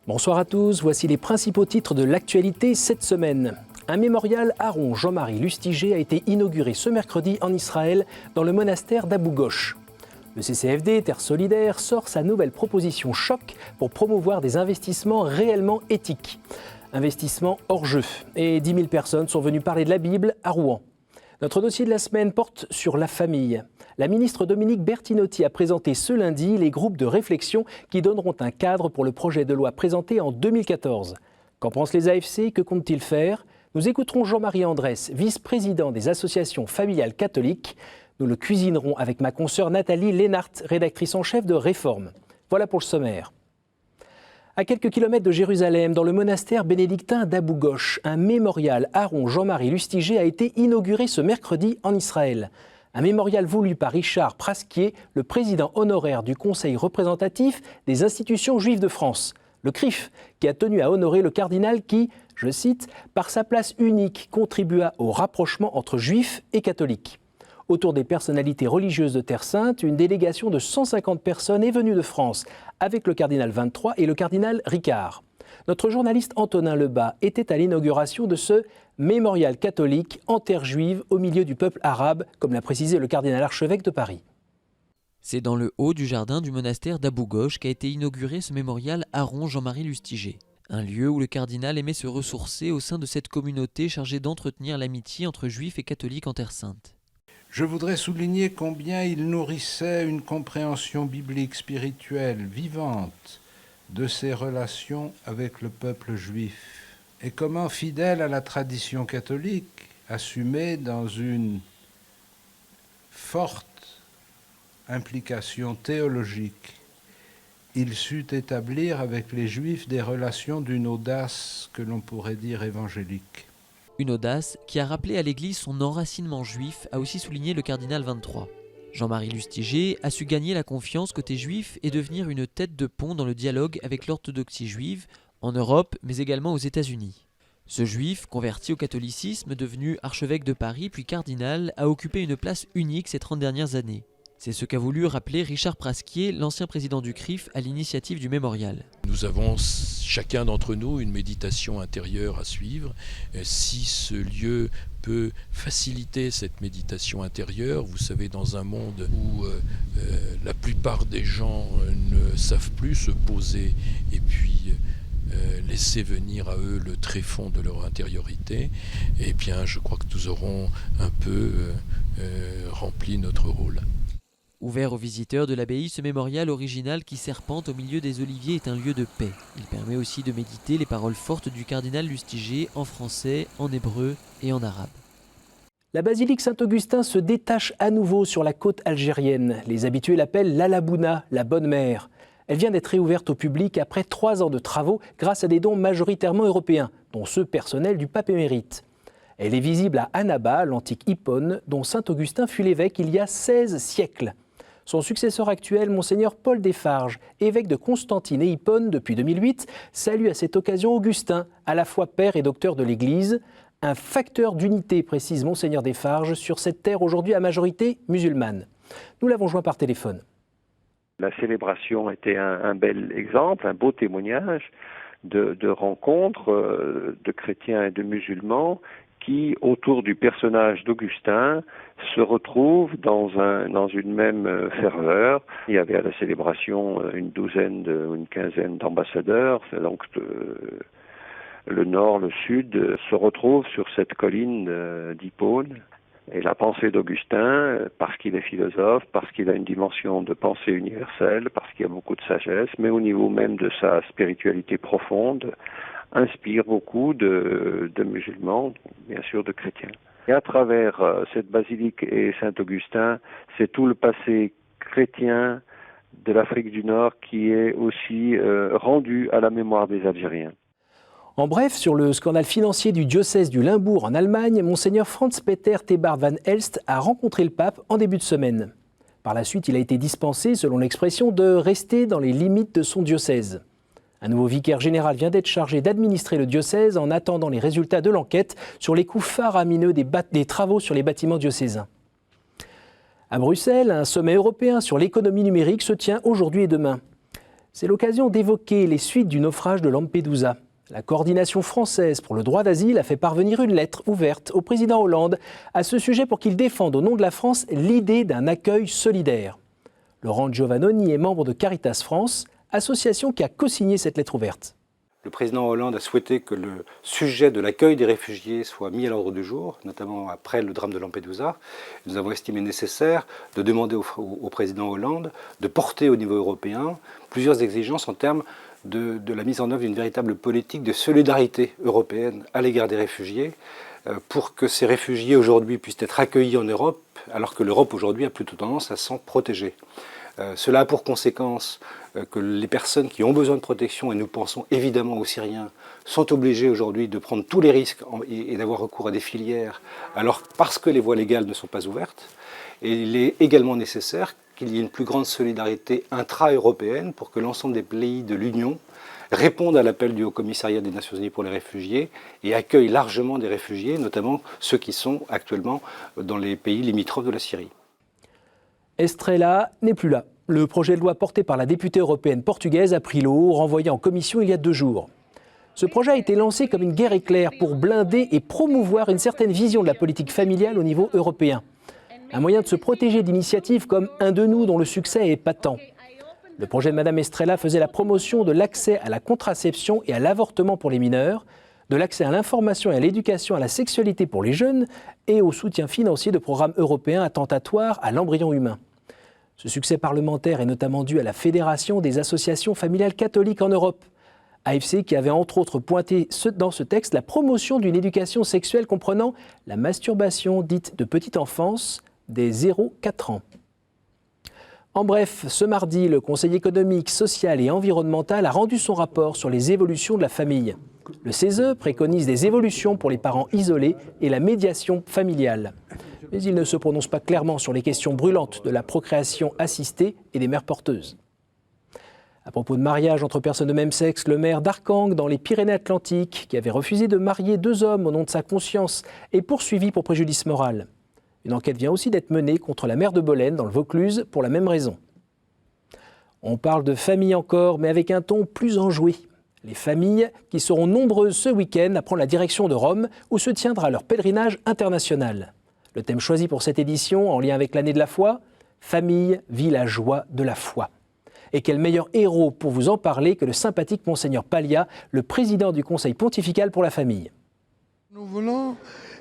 Bonsoir à tous, voici les principaux titres de l'actualité cette semaine. Un mémorial Aaron Jean-Marie Lustiger a été inauguré ce mercredi en Israël dans le monastère d'Abou Ghosh. Le CCFD, Terre Solidaire, sort sa nouvelle proposition choc pour promouvoir des investissements réellement éthiques. Investissements hors jeu. Et 10 000 personnes sont venues parler de la Bible à Rouen. Notre dossier de la semaine porte sur la famille. La ministre Dominique Bertinotti a présenté ce lundi les groupes de réflexion qui donneront un cadre pour le projet de loi présenté en 2014. Qu'en pensent les AFC? Que comptent-ils faire? Nous écouterons Jean-Marie Andrès, vice-président des associations familiales catholiques. Nous le cuisinerons avec ma consoeur Nathalie Lénart, rédactrice en chef de Réforme. Voilà pour le sommaire. À quelques kilomètres de Jérusalem, dans le monastère bénédictin d'Abou Ghosh, un mémorial Aaron Jean-Marie Lustiger a été inauguré ce mercredi en Israël. Un mémorial voulu par Richard Prasquier, le président honoraire du Conseil représentatif des institutions juives de France, le CRIF, qui a tenu à honorer le cardinal qui, je cite, « par sa place unique, contribua au rapprochement entre juifs et catholiques ». Autour des personnalités religieuses de Terre Sainte, une délégation de 150 personnes est venue de France, avec le cardinal 23 et le cardinal Ricard. Notre journaliste Antonin Lebas était à l'inauguration de ce mémorial catholique en terre juive au milieu du peuple arabe, comme l'a précisé le cardinal archevêque de Paris. C'est dans le haut du jardin du monastère d'Abou Ghosh qu'a été inauguré ce mémorial Aaron Jean-Marie Lustiger. Un lieu où le cardinal aimait se ressourcer au sein de cette communauté chargée d'entretenir l'amitié entre juifs et catholiques en Terre Sainte. Je voudrais souligner combien il nourrissait une compréhension biblique spirituelle vivante de ses relations avec le peuple juif et comment, fidèle à la tradition catholique, assumée dans une forte implication théologique, il sut établir avec les Juifs des relations d'une audace que l'on pourrait dire évangélique. Une audace qui a rappelé à l'Église son enracinement juif, a aussi souligné le cardinal 23. Jean-Marie Lustiger a su gagner la confiance côté juif et devenir une tête de pont dans le dialogue avec l'orthodoxie juive, en Europe mais également aux États-Unis. Ce juif, converti au catholicisme, devenu archevêque de Paris puis cardinal, a occupé une place unique ces 30 dernières années. C'est ce qu'a voulu rappeler Richard Prasquier, l'ancien président du CRIF, à l'initiative du mémorial. Nous avons chacun d'entre nous une méditation intérieure à suivre. Si ce lieu peut faciliter cette méditation intérieure, vous savez, dans un monde où la plupart des gens ne savent plus se poser et puis laisser venir à eux le tréfonds de leur intériorité, eh bien je crois que nous aurons un peu rempli notre rôle. Ouvert aux visiteurs de l'abbaye, ce mémorial original qui serpente au milieu des oliviers est un lieu de paix. Il permet aussi de méditer les paroles fortes du cardinal Lustiger en français, en hébreu et en arabe. La basilique Saint-Augustin se détache à nouveau sur la côte algérienne. Les habitués l'appellent l'Alabouna, la bonne mère. Elle vient d'être réouverte au public après 3 ans de travaux grâce à des dons majoritairement européens, dont ceux personnels du pape émérite. Elle est visible à Annaba, l'antique Hippone, dont Saint-Augustin fut l'évêque il y a 16 siècles. Son successeur actuel, Monseigneur Paul Desfarges, évêque de Constantine et Hippone depuis 2008, salue à cette occasion Augustin, à la fois père et docteur de l'Église. Un facteur d'unité, précise Monseigneur Desfarges, sur cette terre aujourd'hui à majorité musulmane. Nous l'avons joint par téléphone. La célébration était un bel exemple, un beau témoignage de rencontres de chrétiens et de musulmans qui, autour du personnage d'Augustin, se retrouvent dans une même ferveur. Il y avait à la célébration une quinzaine d'ambassadeurs, donc le nord, le sud, se retrouvent sur cette colline d'Hippone. Et la pensée d'Augustin, parce qu'il est philosophe, parce qu'il a une dimension de pensée universelle, parce qu'il y a beaucoup de sagesse, mais au niveau même de sa spiritualité profonde, inspire beaucoup de musulmans, bien sûr de chrétiens. Et à travers cette basilique et Saint-Augustin, c'est tout le passé chrétien de l'Afrique du Nord qui est aussi rendu à la mémoire des Algériens. En bref, sur le scandale financier du diocèse du Limbourg en Allemagne, Monseigneur Franz-Peter Thebard van Elst a rencontré le pape en début de semaine. Par la suite, il a été dispensé, selon l'expression, de rester dans les limites de son diocèse. Un nouveau vicaire général vient d'être chargé d'administrer le diocèse en attendant les résultats de l'enquête sur les coûts faramineux des travaux sur les bâtiments diocésains. À Bruxelles, un sommet européen sur l'économie numérique se tient aujourd'hui et demain. C'est l'occasion d'évoquer les suites du naufrage de Lampedusa. La coordination française pour le droit d'asile a fait parvenir une lettre ouverte au président Hollande à ce sujet pour qu'il défende au nom de la France l'idée d'un accueil solidaire. Laurent Giovannoni est membre de Caritas France, association qui a co-signé cette lettre ouverte. Le président Hollande a souhaité que le sujet de l'accueil des réfugiés soit mis à l'ordre du jour, notamment après le drame de Lampedusa. Nous avons estimé nécessaire de demander au président Hollande de porter au niveau européen plusieurs exigences en termes de la mise en œuvre d'une véritable politique de solidarité européenne à l'égard des réfugiés, pour que ces réfugiés aujourd'hui puissent être accueillis en Europe, alors que l'Europe aujourd'hui a plutôt tendance à s'en protéger. Cela a pour conséquence que les personnes qui ont besoin de protection, et nous pensons évidemment aux Syriens, sont obligées aujourd'hui de prendre tous les risques et d'avoir recours à des filières, alors parce que les voies légales ne sont pas ouvertes. Et il est également nécessaire qu'il y ait une plus grande solidarité intra-européenne pour que l'ensemble des pays de l'Union répondent à l'appel du Haut-Commissariat des Nations Unies pour les réfugiés et accueillent largement des réfugiés, notamment ceux qui sont actuellement dans les pays limitrophes de la Syrie. Estrela n'est plus là. Le projet de loi porté par la députée européenne portugaise a pris l'eau, renvoyé en commission il y a 2 jours. Ce projet a été lancé comme une guerre éclair pour blinder et promouvoir une certaine vision de la politique familiale au niveau européen. Un moyen de se protéger d'initiatives comme Un de nous dont le succès est patent. Le projet de Mme Estrela faisait la promotion de l'accès à la contraception et à l'avortement pour les mineurs, de l'accès à l'information et à l'éducation à la sexualité pour les jeunes et au soutien financier de programmes européens attentatoires à l'embryon humain. Ce succès parlementaire est notamment dû à la Fédération des associations familiales catholiques en Europe, AFC, qui avait entre autres pointé dans ce texte la promotion d'une éducation sexuelle comprenant la masturbation dite de petite enfance des 0-4 ans. En bref, ce mardi, le Conseil économique, social et environnemental a rendu son rapport sur les évolutions de la famille. Le CESE préconise des évolutions pour les parents isolés et la médiation familiale. Mais il ne se prononce pas clairement sur les questions brûlantes de la procréation assistée et des mères porteuses. À propos de mariage entre personnes de même sexe, le maire d'Arcang, dans les Pyrénées-Atlantiques, qui avait refusé de marier 2 hommes au nom de sa conscience, est poursuivi pour préjudice moral. Une enquête vient aussi d'être menée contre la maire de Bolène, dans le Vaucluse, pour la même raison. On parle de famille encore, mais avec un ton plus enjoué. Les familles qui seront nombreuses ce week-end à prendre la direction de Rome, où se tiendra leur pèlerinage international. Le thème choisi pour cette édition, en lien avec l'année de la foi, Famille vit la joie de la foi. Et quel meilleur héros pour vous en parler que le sympathique Monseigneur Paglia, le président du Conseil pontifical pour la famille. Nous voulons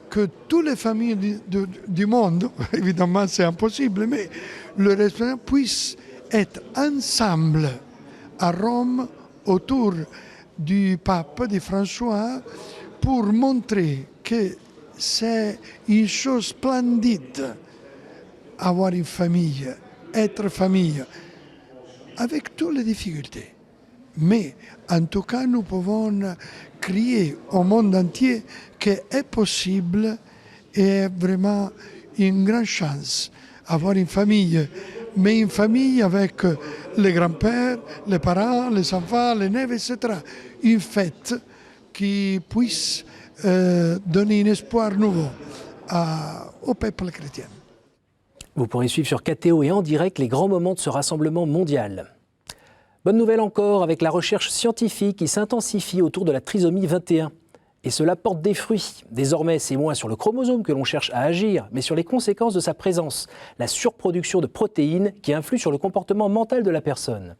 que toutes les familles du monde, évidemment c'est impossible, mais le reste puissent être ensemble à Rome autour du pape, de François, pour montrer que c'est une chose splendide avoir une famille, être famille, avec toutes les difficultés. Mais en tout cas, nous pouvons crier au monde entier qu'il est possible et vraiment une grande chance d'avoir une famille, mais une famille avec les grands-pères, les parents, les enfants, les neveux, etc. Une fête qui puisse donner un espoir nouveau au peuple chrétien. Vous pourrez suivre sur KTO et en direct les grands moments de ce rassemblement mondial. Bonne nouvelle encore avec la recherche scientifique qui s'intensifie autour de la trisomie 21. Et cela porte des fruits. Désormais, c'est moins sur le chromosome que l'on cherche à agir, mais sur les conséquences de sa présence, la surproduction de protéines qui influe sur le comportement mental de la personne.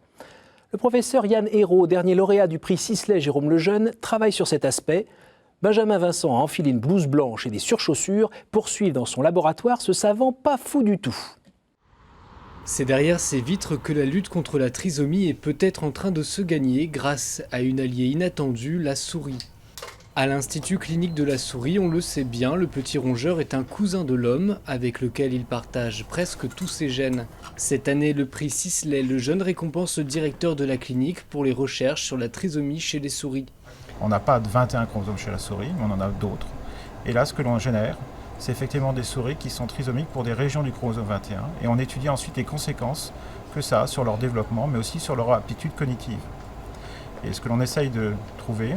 Le professeur Yann Hérault, dernier lauréat du prix Sisley Jérôme Lejeune, travaille sur cet aspect. Benjamin Vincent a enfilé une blouse blanche et des surchaussures pour suivre dans son laboratoire ce savant pas fou du tout. C'est derrière ces vitres que la lutte contre la trisomie est peut-être en train de se gagner grâce à une alliée inattendue, la souris. À l'Institut clinique de la souris, on le sait bien, le petit rongeur est un cousin de l'homme avec lequel il partage presque tous ses gènes. Cette année, le prix Sisley Lejeune récompense le directeur de la clinique pour les recherches sur la trisomie chez les souris. On n'a pas de 21 chromosomes chez la souris, mais on en a d'autres. Et là, ce que l'on génère, c'est effectivement des souris qui sont trisomiques pour des régions du chromosome 21. Et on étudie ensuite les conséquences que ça a sur leur développement, mais aussi sur leur aptitude cognitive. Et ce que l'on essaye de trouver,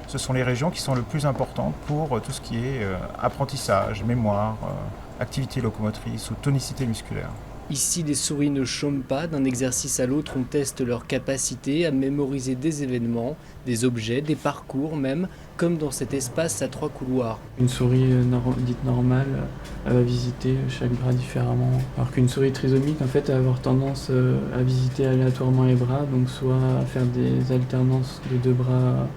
ce sont les régions qui sont le plus importantes pour tout ce qui est apprentissage, mémoire, activité locomotrice ou tonicité musculaire. Ici, les souris ne chôment pas. D'un exercice à l'autre, on teste leur capacité à mémoriser des événements, des objets, des parcours même, comme dans cet espace à 3 couloirs. Une souris dite normale, elle va visiter chaque bras différemment. Alors qu'une souris trisomique, en fait, elle va avoir tendance à visiter aléatoirement les bras, donc soit à faire des alternances de 2 bras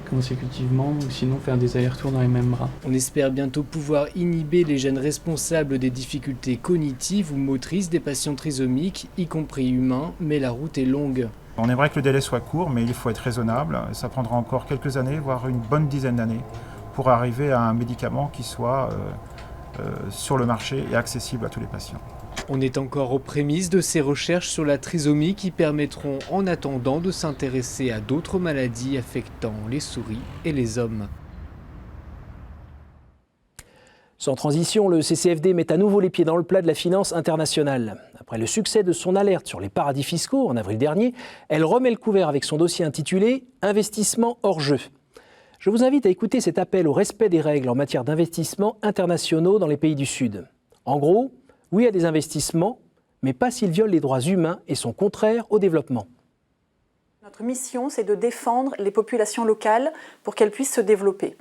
consécutivement, ou sinon faire des allers-retours dans les mêmes bras. On espère bientôt pouvoir inhiber les gènes responsables des difficultés cognitives ou motrices des patients trisomiques, y compris humains, mais la route est longue. On aimerait que le délai soit court, mais il faut être raisonnable. Ça prendra encore quelques années, voire une bonne dizaine d'années, pour arriver à un médicament qui soit sur le marché et accessible à tous les patients. On est encore aux prémices de ces recherches sur la trisomie qui permettront en attendant de s'intéresser à d'autres maladies affectant les souris et les hommes. Sans transition, le CCFD met à nouveau les pieds dans le plat de la finance internationale. Après le succès de son alerte sur les paradis fiscaux en avril dernier, elle remet le couvert avec son dossier intitulé « Investissement hors jeu ». Je vous invite à écouter cet appel au respect des règles en matière d'investissements internationaux dans les pays du Sud. En gros, oui à des investissements, mais pas s'ils violent les droits humains et sont contraires au développement. Notre mission, c'est de défendre les populations locales pour qu'elles puissent se développer.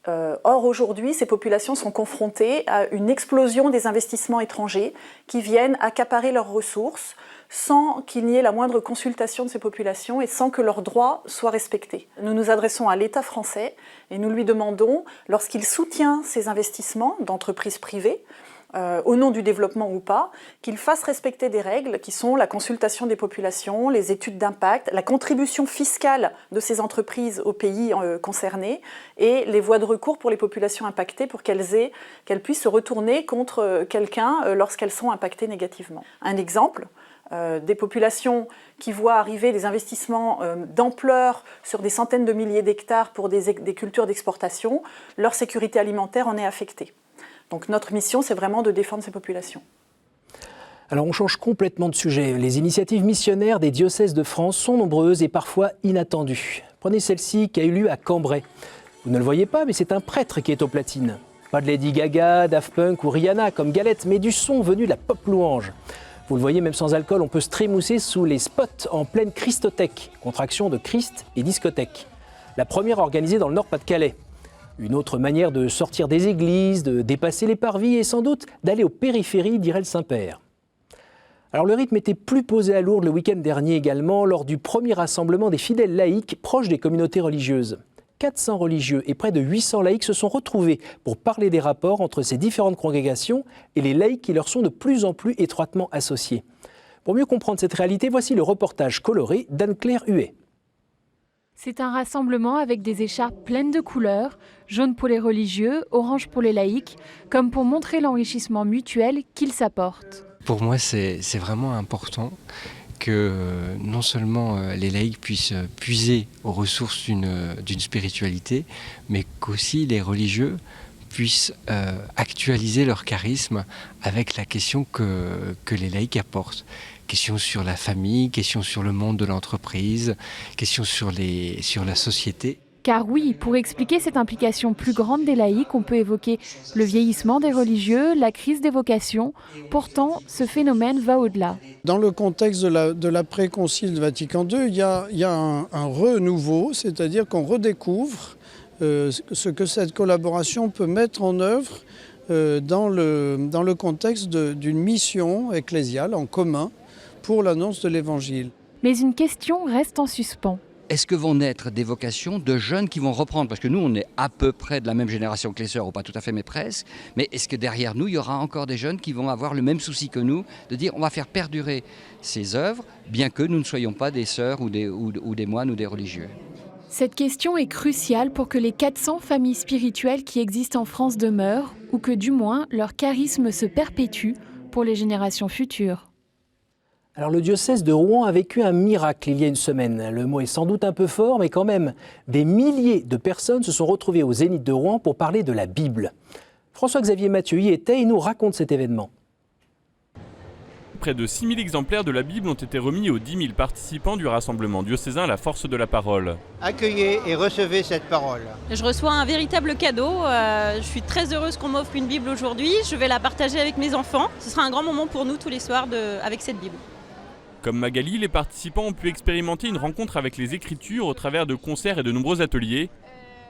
Or, aujourd'hui, ces populations sont confrontées à une explosion des investissements étrangers qui viennent accaparer leurs ressources sans qu'il n'y ait la moindre consultation de ces populations et sans que leurs droits soient respectés. Nous nous adressons à l'État français et nous lui demandons, lorsqu'il soutient ces investissements d'entreprises privées, au nom du développement ou pas, qu'il fasse respecter des règles qui sont la consultation des populations, les études d'impact, la contribution fiscale de ces entreprises aux pays concernés et les voies de recours pour les populations impactées pour qu'elles puissent se retourner contre quelqu'un lorsqu'elles sont impactées négativement. Un exemple, des populations qui voient arriver des investissements d'ampleur sur des centaines de milliers d'hectares pour des cultures d'exportation, leur sécurité alimentaire en est affectée. Donc notre mission, c'est vraiment de défendre ces populations. Alors on change complètement de sujet. Les initiatives missionnaires des diocèses de France sont nombreuses et parfois inattendues. Prenez celle-ci qui a eu lieu à Cambrai. Vous ne le voyez pas, mais c'est un prêtre qui est aux platines. Pas de Lady Gaga, Daft Punk ou Rihanna comme Galette, mais du son venu de la pop louange. Vous le voyez, même sans alcool, on peut se trémousser sous les spots en pleine Christothèque, contraction de Christ et discothèque. La première organisée dans le Nord-Pas-de-Calais. Une autre manière de sortir des églises, de dépasser les parvis et sans doute d'aller aux périphéries, dirait le Saint-Père. Alors le rythme était plus posé à Lourdes le week-end dernier également, lors du premier rassemblement des fidèles laïcs proches des communautés religieuses. 400 religieux et près de 800 laïcs se sont retrouvés pour parler des rapports entre ces différentes congrégations et les laïcs qui leur sont de plus en plus étroitement associés. Pour mieux comprendre cette réalité, voici le reportage coloré d'Anne-Claire Huet. C'est un rassemblement avec des écharpes pleines de couleurs, jaune pour les religieux, orange pour les laïcs, comme pour montrer l'enrichissement mutuel qu'ils s'apportent. Pour moi, c'est vraiment important que non seulement les laïcs puissent puiser aux ressources d'une spiritualité, mais qu'aussi les religieux puissent actualiser leur charisme avec la question que les laïcs apportent. Question sur la famille, question sur le monde de l'entreprise, question sur la société. Car oui, pour expliquer cette implication plus grande des laïcs, on peut évoquer le vieillissement des religieux, la crise des vocations. Pourtant, ce phénomène va au-delà. Dans le contexte de l'après-concile de Vatican II, il y a un renouveau, c'est-à-dire qu'on redécouvre ce que cette collaboration peut mettre en œuvre dans le contexte d'une mission ecclésiale en commun pour l'annonce de l'Évangile. Mais une question reste en suspens. Est-ce que vont naître des vocations de jeunes qui vont reprendre? Parce que nous, on est à peu près de la même génération que les sœurs, ou pas tout à fait, mais presque. Mais est-ce que derrière nous, il y aura encore des jeunes qui vont avoir le même souci que nous, de dire on va faire perdurer ces œuvres, bien que nous ne soyons pas des sœurs ou des moines ou des religieux? Cette question est cruciale pour que les 400 familles spirituelles qui existent en France demeurent, ou que du moins leur charisme se perpétue pour les générations futures. Alors le diocèse de Rouen a vécu un miracle il y a une semaine. Le mot est sans doute un peu fort, mais quand même, des milliers de personnes se sont retrouvées au Zénith de Rouen pour parler de la Bible. François-Xavier Mathieu y était et nous raconte cet événement. près de 6 000 exemplaires de la Bible ont été remis aux 10 000 participants du rassemblement diocésain La Force de la Parole. Accueillez et recevez cette parole. Je reçois un véritable cadeau. Je suis très heureuse qu'on m'offre une Bible aujourd'hui. Je vais la partager avec mes enfants. Ce sera un grand moment pour nous tous les soirs avec cette Bible. Comme Magali, les participants ont pu expérimenter une rencontre avec les Écritures au travers de concerts et de nombreux ateliers.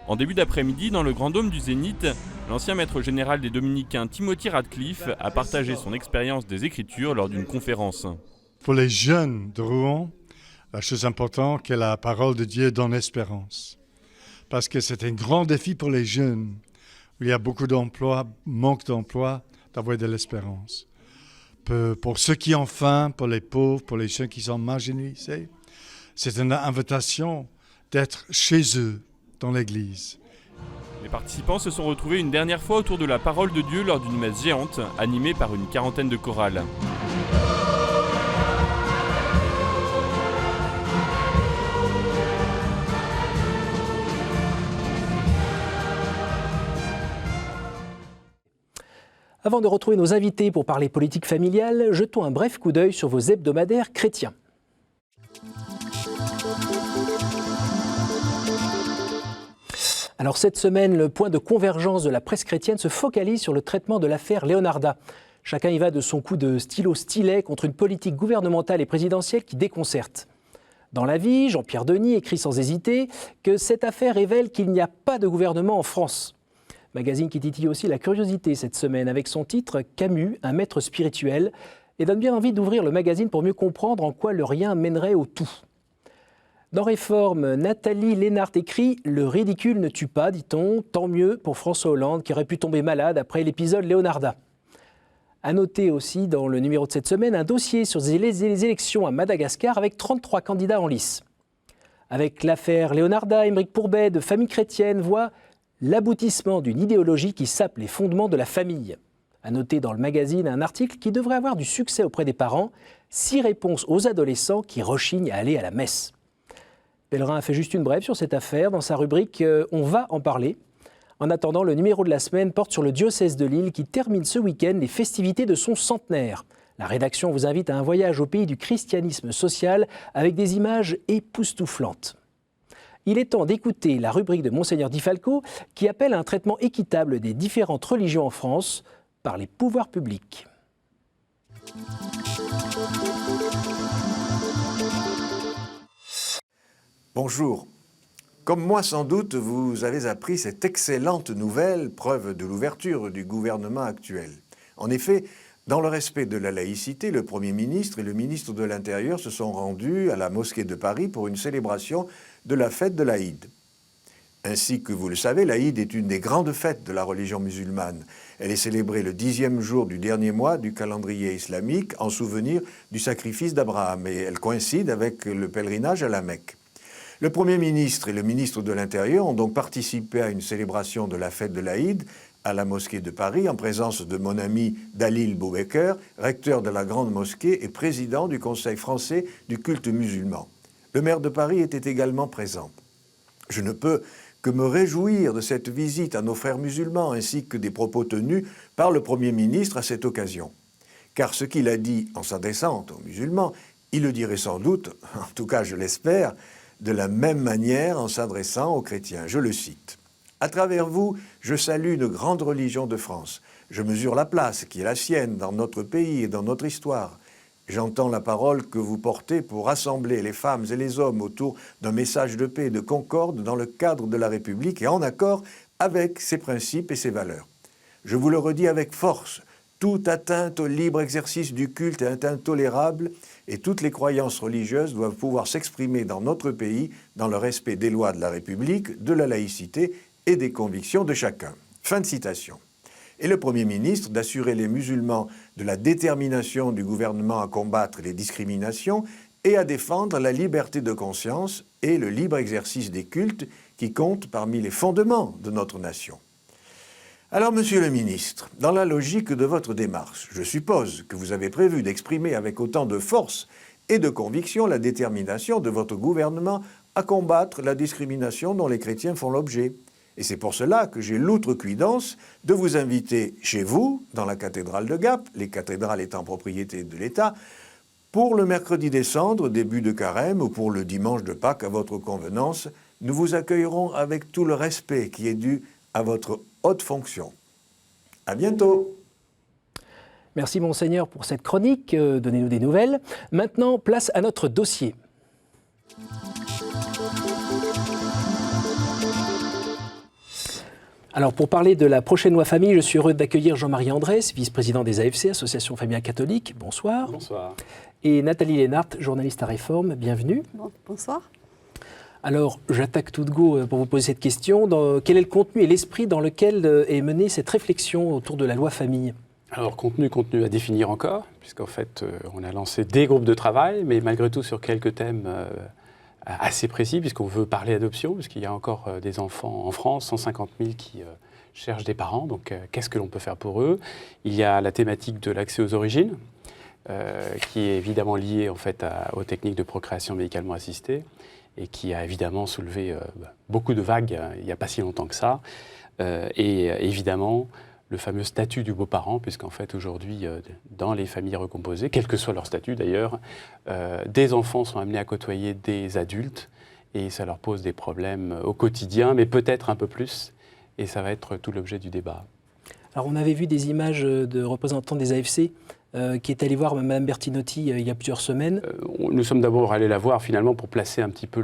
En début d'après-midi, dans le Grand Dôme du Zénith, l'ancien maître général des Dominicains Timothy Radcliffe a partagé son expérience des Écritures lors d'une conférence. Pour les jeunes de Rouen, la chose importante, c'est que la parole de Dieu donne espérance. Parce que c'est un grand défi pour les jeunes. Il y a beaucoup d'emplois, manque d'emplois, d'avoir de l'espérance. Pour ceux qui ont faim, pour les pauvres, pour les gens qui sont marginalisés, c'est une invitation d'être chez eux, dans l'église. Les participants se sont retrouvés une dernière fois autour de la parole de Dieu lors d'une messe géante, animée par une quarantaine de chorales. Avant de retrouver nos invités pour parler politique familiale, jetons un bref coup d'œil sur vos hebdomadaires chrétiens. Alors cette semaine, le point de convergence de la presse chrétienne se focalise sur le traitement de l'affaire Leonarda. Chacun y va de son coup de stylo-stylet contre une politique gouvernementale et présidentielle qui déconcerte. Dans La Vie, Jean-Pierre Denis écrit sans hésiter que cette affaire révèle qu'il n'y a pas de gouvernement en France. Magazine qui titille aussi la curiosité cette semaine avec son titre « Camus, un maître spirituel » et donne bien envie d'ouvrir le magazine pour mieux comprendre en quoi le rien mènerait au tout. Dans Réforme, Nathalie Lénart écrit « Le ridicule ne tue pas, dit-on, tant mieux pour François Hollande qui aurait pu tomber malade après l'épisode Leonarda ». À noter aussi dans le numéro de cette semaine un dossier sur les élections à Madagascar avec 33 candidats en lice. Avec l'affaire Leonarda, Aymeric Pourbet de Famille chrétienne voit l'aboutissement d'une idéologie qui sape les fondements de la famille. À noter dans le magazine un article qui devrait avoir du succès auprès des parents, 6 réponses aux adolescents qui rechignent à aller à la messe. Pellerin a fait juste une brève sur cette affaire dans sa rubrique « On va en parler ». En attendant, le numéro de la semaine porte sur le diocèse de Lille qui termine ce week-end les festivités de son centenaire. La rédaction vous invite à un voyage au pays du christianisme social avec des images époustouflantes. Il est temps d'écouter la rubrique de Monseigneur Di Falco qui appelle à un traitement équitable des différentes religions en France par les pouvoirs publics. Bonjour. Comme moi sans doute, vous avez appris cette excellente nouvelle, preuve de l'ouverture du gouvernement actuel. En effet, dans le respect de la laïcité, le Premier ministre et le ministre de l'Intérieur se sont rendus à la mosquée de Paris pour une célébration de la fête de l'Aïd. Ainsi que vous le savez, l'Aïd est une des grandes fêtes de la religion musulmane. Elle est célébrée le 10e jour du dernier mois du calendrier islamique en souvenir du sacrifice d'Abraham et elle coïncide avec le pèlerinage à la Mecque. Le Premier ministre et le ministre de l'Intérieur ont donc participé à une célébration de la fête de l'Aïd à la mosquée de Paris en présence de mon ami Dalil Boubeker, recteur de la Grande Mosquée et président du Conseil français du culte musulman. Le maire de Paris était également présent. Je ne peux que me réjouir de cette visite à nos frères musulmans ainsi que des propos tenus par le Premier ministre à cette occasion. Car ce qu'il a dit en s'adressant aux musulmans, il le dirait sans doute, en tout cas je l'espère, de la même manière en s'adressant aux chrétiens. Je le cite. « À travers vous, je salue une grande religion de France. Je mesure la place qui est la sienne dans notre pays et dans notre histoire. J'entends la parole que vous portez pour rassembler les femmes et les hommes autour d'un message de paix et de concorde dans le cadre de la République et en accord avec ses principes et ses valeurs. Je vous le redis avec force, toute atteinte au libre exercice du culte est intolérable et toutes les croyances religieuses doivent pouvoir s'exprimer dans notre pays dans le respect des lois de la République, de la laïcité et des convictions de chacun. » Fin de citation. Et le Premier ministre d'assurer les musulmans de la détermination du gouvernement à combattre les discriminations et à défendre la liberté de conscience et le libre exercice des cultes qui comptent parmi les fondements de notre nation. Alors, Monsieur le ministre, dans la logique de votre démarche, je suppose que vous avez prévu d'exprimer avec autant de force et de conviction la détermination de votre gouvernement à combattre la discrimination dont les chrétiens font l'objet. Et c'est pour cela que j'ai l'outrecuidance de vous inviter chez vous, dans la cathédrale de Gap, les cathédrales étant propriété de l'État, pour le mercredi des Cendres, début de Carême, ou pour le dimanche de Pâques à votre convenance. Nous vous accueillerons avec tout le respect qui est dû à votre haute fonction. À bientôt. Merci Monseigneur pour cette chronique, donnez-nous des nouvelles. Maintenant, place à notre dossier. Alors pour parler de la prochaine loi famille, je suis heureux d'accueillir Jean-Marie Andrès, vice-président des AFC, Association Familiale Catholique. Bonsoir. Bonsoar. Et Nathalie Lénart, journaliste à Réforme. Bienvenue. Bonsoir. Alors, j'attaque tout de go pour vous poser cette question. Quel est le contenu et l'esprit dans lequel est menée cette réflexion autour de la loi famille ? Alors, contenu à définir encore, puisqu'en fait, on a lancé des groupes de travail, mais malgré tout sur quelques thèmes assez précis, puisqu'on veut parler adoption, puisqu'il y a encore des enfants en France, 150 000 qui cherchent des parents. Donc, qu'est-ce que l'on peut faire pour eux ? Il y a la thématique de l'accès aux origines, qui est évidemment liée en fait aux techniques de procréation médicalement assistée, et qui a évidemment soulevé beaucoup de vagues il n'y a pas si longtemps que ça. Et évidemment, le fameux statut du beau-parent, puisqu'en fait aujourd'hui, dans les familles recomposées, quel que soit leur statut d'ailleurs, des enfants sont amenés à côtoyer des adultes et ça leur pose des problèmes au quotidien, mais peut-être un peu plus, et ça va être tout l'objet du débat. Alors on avait vu des images de représentants des AFC qui est allé voir Mme Bertinotti il y a plusieurs semaines. Nous sommes d'abord allés la voir finalement pour placer un petit peu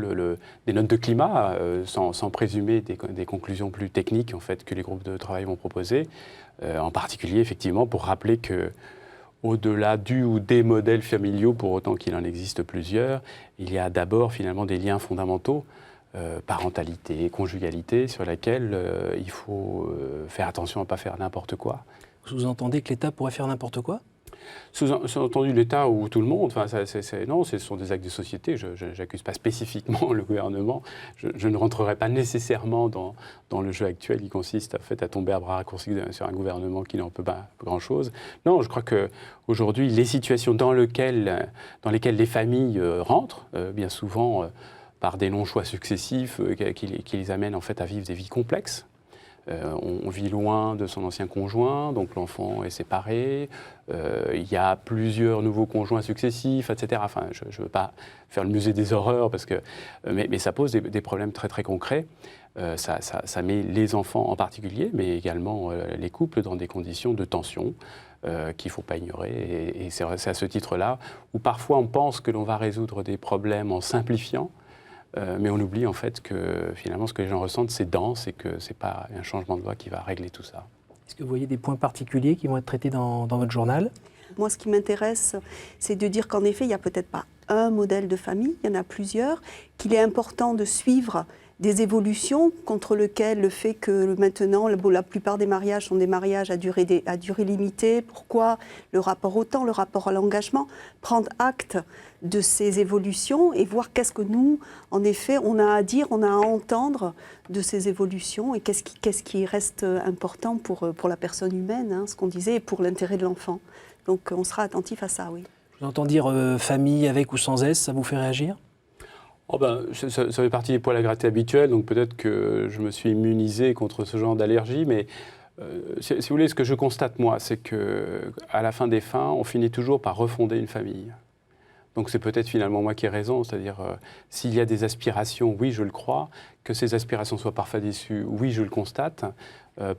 des notes de climat, sans présumer des conclusions plus techniques en fait, que les groupes de travail vont proposer. En particulier effectivement pour rappeler que au-delà du ou des modèles familiaux, pour autant qu'il en existe plusieurs, il y a d'abord finalement des liens fondamentaux, parentalité, conjugalité, sur lesquels il faut faire attention à ne pas faire n'importe quoi. Vous entendez que l'État pourrait faire n'importe quoi ? Sous-entendu l'État ou tout le monde, non, ce sont des actes de société. Je n'accuse pas spécifiquement le gouvernement. Je ne rentrerai pas nécessairement dans le jeu actuel qui consiste en fait, à tomber à bras raccourcis sur un gouvernement qui n'en peut pas grand-chose. Non, je crois qu'aujourd'hui, les situations dans lesquelles les familles rentrent, bien souvent par des non-choix successifs qui les amènent en fait, à vivre des vies complexes. On vit loin de son ancien conjoint, donc l'enfant est séparé, il y a plusieurs nouveaux conjoints successifs, etc. Enfin, je ne veux pas faire le musée des horreurs, mais ça pose des problèmes très très concrets. Ça met les enfants en particulier, mais également les couples dans des conditions de tension qu'il ne faut pas ignorer. Et c'est à ce titre-là où parfois on pense que l'on va résoudre des problèmes en simplifiant, mais on oublie en fait que finalement ce que les gens ressentent c'est dense et que ce n'est pas un changement de loi qui va régler tout ça. Est-ce que vous voyez des points particuliers qui vont être traités dans votre journal ? Moi, ce qui m'intéresse, c'est de dire qu'en effet, il n'y a peut-être pas un modèle de famille, il y en a plusieurs, qu'il est important de suivre des évolutions contre lesquelles le fait que maintenant, la plupart des mariages sont des mariages à durée limitée. Pourquoi le rapport au temps, le rapport à l'engagement ? Prendre acte de ces évolutions et voir qu'est-ce que nous, en effet, on a à dire, on a à entendre de ces évolutions et qu'est-ce qui reste important pour la personne humaine, hein, ce qu'on disait, et pour l'intérêt de l'enfant. Donc on sera attentif à ça, oui. Je vous entends dire famille avec ou sans S, ça vous fait réagir ? Ça fait partie des poils à gratter habituels, donc peut-être que je me suis immunisé contre ce genre d'allergie, mais si vous voulez, ce que je constate moi, c'est qu'à la fin des fins, on finit toujours par refonder une famille. Donc c'est peut-être finalement moi qui ai raison, c'est-à-dire s'il y a des aspirations, oui je le crois, que ces aspirations soient parfois déçues, oui je le constate,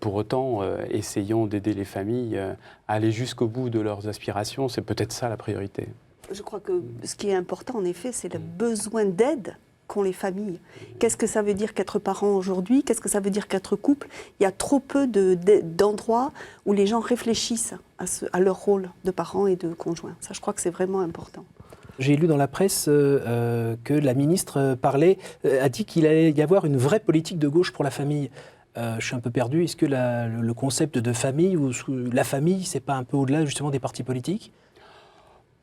pour autant essayons d'aider les familles à aller jusqu'au bout de leurs aspirations, c'est peut-être ça la priorité. Je crois que ce qui est important, en effet, c'est le besoin d'aide qu'ont les familles. Qu'est-ce que ça veut dire qu'être parent aujourd'hui ? Qu'est-ce que ça veut dire qu'être couple ? Il y a trop peu d'endroits où les gens réfléchissent à leur rôle de parents et de conjoints. Ça, je crois que c'est vraiment important. J'ai lu dans la presse que la ministre a dit qu'il allait y avoir une vraie politique de gauche pour la famille. Je suis un peu perdu. Est-ce que le concept de famille ou la famille, c'est pas un peu au-delà justement des partis politiques ?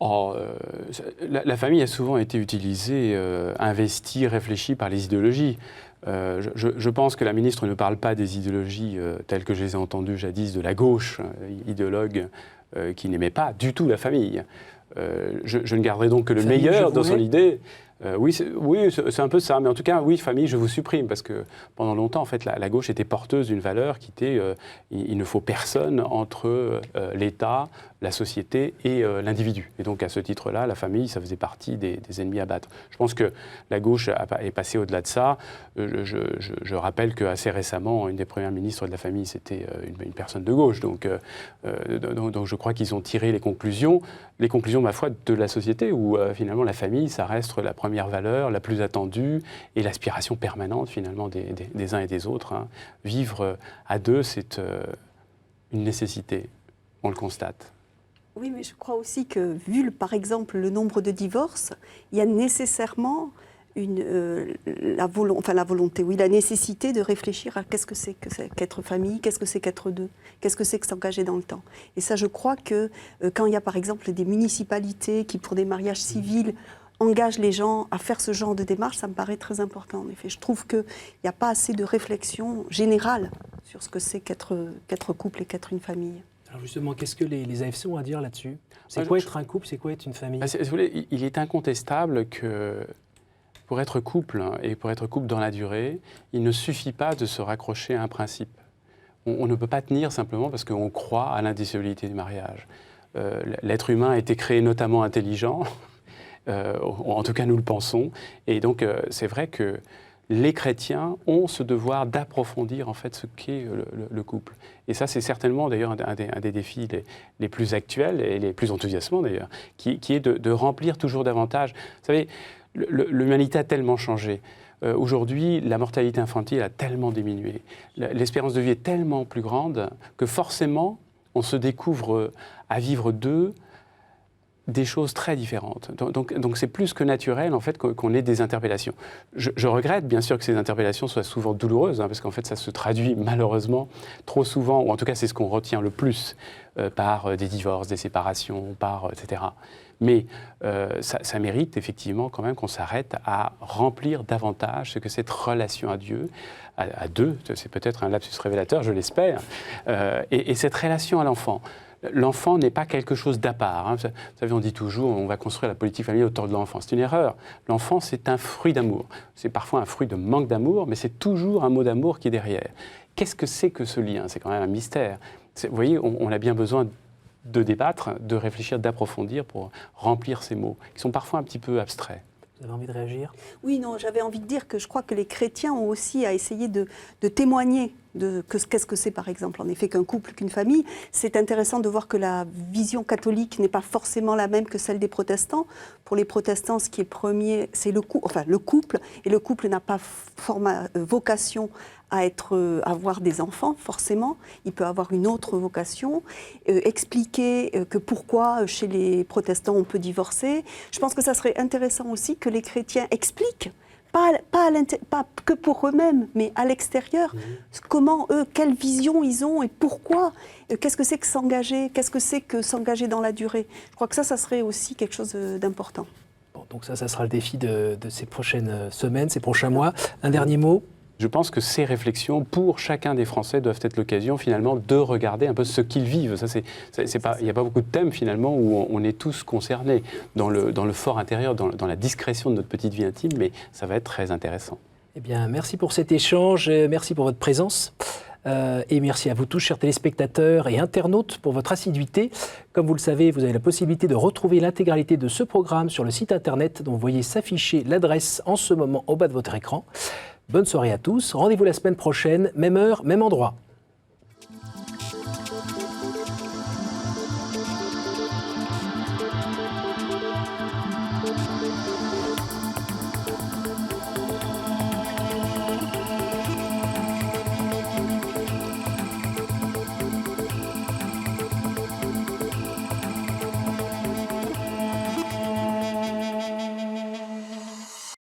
La famille a souvent été utilisée, investie, réfléchie par les idéologies. Je pense que la ministre ne parle pas des idéologies telles que je les ai entendues jadis de la gauche, idéologue qui n'aimait pas du tout la famille. Je ne garderai donc que le meilleur dans son idée. Oui, c'est un peu ça. Mais en tout cas, oui, famille, je vous supprime. Parce que pendant longtemps, en fait, la gauche était porteuse d'une valeur qui était il ne faut personne entre l'État, la société et l'individu. Et donc, à ce titre-là, la famille, ça faisait partie des ennemis à battre. Je pense que la gauche est passée au-delà de ça. Je rappelle qu'assez récemment, une des premières ministres de la famille, c'était une personne de gauche. Donc je crois qu'ils ont tiré les conclusions, ma foi, de la société, où finalement la famille, ça reste la première valeur, la plus attendue, et l'aspiration permanente finalement des uns et des autres. Hein. Vivre à deux, c'est une nécessité, on le constate. Oui, mais je crois aussi que, vu par exemple le nombre de divorces, il y a nécessairement la nécessité de réfléchir à qu'est-ce que c'est qu'être famille, qu'est-ce que c'est qu'être deux, qu'est-ce que c'est que s'engager dans le temps. Et ça, je crois que quand il y a par exemple des municipalités qui, pour des mariages civils, engagent les gens à faire ce genre de démarche, ça me paraît très important. En effet, je trouve qu'il n'y a pas assez de réflexion générale sur ce que c'est qu'être couple et qu'être une famille. Alors justement, qu'est-ce que les AFC ont à dire là-dessus? C'est quoi être un couple? C'est quoi être une famille? Si vous voulez, il est incontestable que pour être couple, et pour être couple dans la durée, il ne suffit pas de se raccrocher à un principe. On ne peut pas tenir simplement parce qu'on croit à l'indissolubilité du mariage. L'être humain a été créé notamment intelligent, en tout cas nous le pensons, et donc c'est vrai que les chrétiens ont ce devoir d'approfondir en fait ce qu'est le couple. Et ça, c'est certainement d'ailleurs un des défis les plus actuels et les plus enthousiasmants d'ailleurs, qui est de remplir toujours davantage. Vous savez, l'humanité a tellement changé. Aujourd'hui, la mortalité infantile a tellement diminué. L'espérance de vie est tellement plus grande que forcément, on se découvre à vivre deux des choses très différentes. Donc c'est plus que naturel en fait qu'on ait des interpellations. Je regrette bien sûr que ces interpellations soient souvent douloureuses, parce qu'en fait ça se traduit malheureusement trop souvent, ou en tout cas c'est ce qu'on retient le plus, par des divorces, des séparations, etc. Mais ça mérite effectivement quand même qu'on s'arrête à remplir davantage ce que cette relation à Dieu, à deux, c'est peut-être un lapsus révélateur, je l'espère, et cette relation à l'enfant. L'enfant n'est pas quelque chose d'à part. Hein. Vous savez, on dit toujours on va construire la politique familiale autour de l'enfant. C'est une erreur. L'enfant, c'est un fruit d'amour. C'est parfois un fruit de manque d'amour, mais c'est toujours un mot d'amour qui est derrière. Qu'est-ce que c'est que ce lien? C'est quand même un mystère. Vous voyez, on a bien besoin de débattre, de réfléchir, d'approfondir pour remplir ces mots, qui sont parfois un petit peu abstraits. Vous avez envie de réagir? Oui, non, j'avais envie de dire que je crois que les chrétiens ont aussi à essayer de témoigner de qu'est-ce que c'est par exemple en effet qu'un couple, qu'une famille. C'est intéressant de voir que la vision catholique n'est pas forcément la même que celle des protestants. Pour les protestants, ce qui est premier, c'est le couple, et le couple n'a pas vocation à avoir des enfants, forcément. Il peut avoir une autre vocation. Expliquer que pourquoi, chez les protestants, on peut divorcer. Je pense que ça serait intéressant aussi que les chrétiens expliquent, pas que pour eux-mêmes, mais à l'extérieur, comment eux, quelle vision ils ont et pourquoi, qu'est-ce que c'est que s'engager dans la durée. Je crois que ça serait aussi quelque chose d'important. Bon, donc ça sera le défi de ces prochaines semaines, ces prochains mois. Un dernier mot? Je pense que ces réflexions, pour chacun des Français, doivent être l'occasion finalement de regarder un peu ce qu'ils vivent. Il n'y a pas beaucoup de thèmes finalement où on est tous concernés dans le fort intérieur, dans la discrétion de notre petite vie intime, mais ça va être très intéressant. Eh bien, merci pour cet échange, merci pour votre présence. Et merci à vous tous, chers téléspectateurs et internautes, pour votre assiduité. Comme vous le savez, vous avez la possibilité de retrouver l'intégralité de ce programme sur le site internet dont vous voyez s'afficher l'adresse en ce moment au bas de votre écran. Bonne soirée à tous, rendez-vous la semaine prochaine, même heure, même endroit.